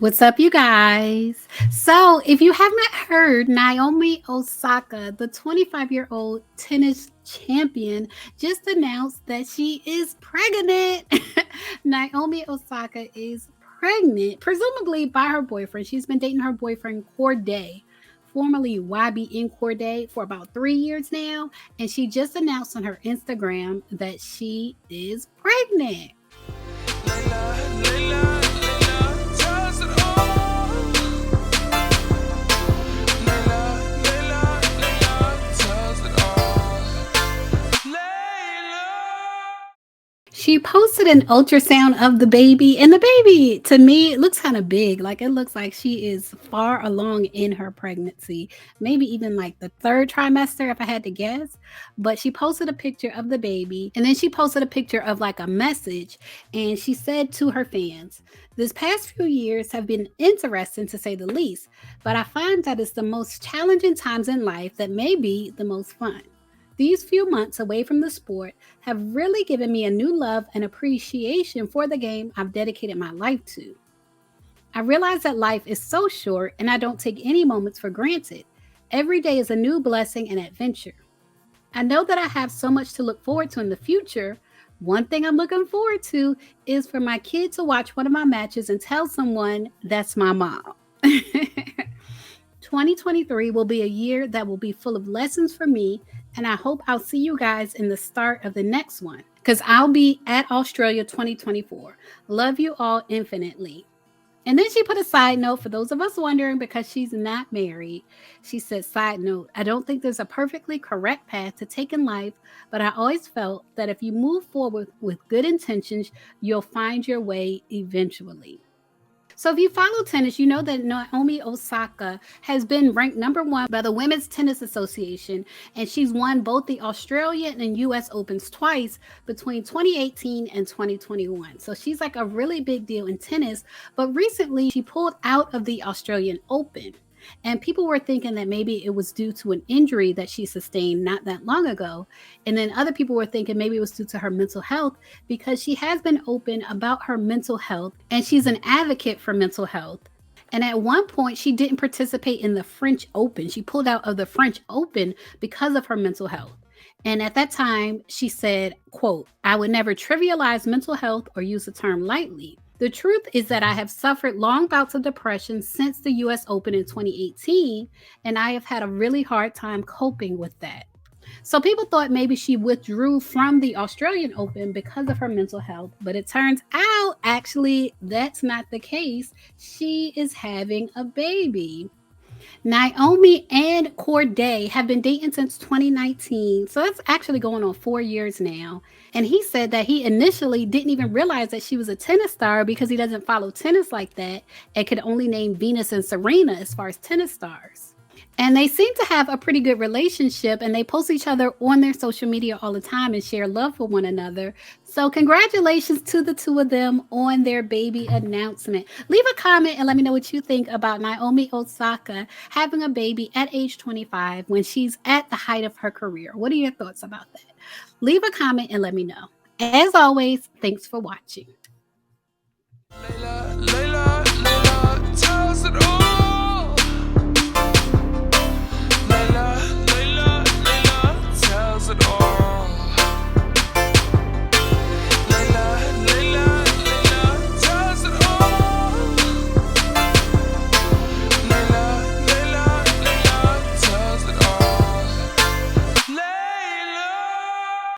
What's up, you guys? So, if you have not heard, Naomi Osaka, the 25-year-old tennis champion, just announced that she is pregnant. Naomi Osaka is pregnant, presumably by her boyfriend. She's been dating her boyfriend, Corday, formerly YBN Corday, for about 3 years now. And she just announced on her Instagram that she is pregnant. Layla, Layla, Layla, tells it all. Layla, Layla, Layla, tells it all. Layla. She posted an ultrasound of the baby, and the baby, to me, it looks kind of big. Like, it looks like she is far along in her pregnancy, maybe even like the third trimester, if I had to guess. But she posted a picture of the baby, and then she posted a picture of like a message, and she said to her fans, "This past few years have been interesting to say the least, but I find that it's the most challenging times in life that may be the most fun. These few months away from the sport have really given me a new love and appreciation for the game I've dedicated my life to. I realize that life is so short and I don't take any moments for granted. Every day is a new blessing and adventure. I know that I have so much to look forward to in the future. One thing I'm looking forward to is for my kid to watch one of my matches and tell someone that's my mom." 2023 will be a year that will be full of lessons for me, and I hope I'll see you guys in the start of the next one because I'll be at Australia 2024. Love you all infinitely. And then she put a side note for those of us wondering because she's not married. She said, "Side note, I don't think there's a perfectly correct path to take in life, but I always felt that if you move forward with good intentions, you'll find your way eventually." So, if you follow tennis, you know that Naomi Osaka has been ranked number one by the Women's Tennis Association, and she's won both the Australian and US Opens twice between 2018 and 2021. So, she's like a really big deal in tennis. But recently, she pulled out of the Australian Open. And people were thinking that maybe it was due to an injury that she sustained not that long ago. And then other people were thinking maybe it was due to her mental health because she has been open about her mental health and she's an advocate for mental health. And at one point, she didn't participate in the French Open. She pulled out of the French Open because of her mental health. And at that time, she said, quote, "I would never trivialize mental health or use the term lightly. The truth is that I have suffered long bouts of depression since the US Open in 2018, and I have had a really hard time coping with that." So people thought maybe she withdrew from the Australian Open because of her mental health, but it turns out actually that's not the case. She is having a baby. Naomi and Corday have been dating since 2019. So that's actually going on 4 years now. And he said that he initially didn't even realize that she was a tennis star because he doesn't follow tennis like that and could only name Venus and Serena as far as tennis stars. And they seem to have a pretty good relationship and they post each other on their social media all the time and share love for one another. So, congratulations to the two of them on their baby announcement. Leave a comment and let me know what you think about Naomi Osaka having a baby at age 25 when she's at the height of her career. What are your thoughts about that? Leave a comment and let me know. As always, thanks for watching. Layla, Layla.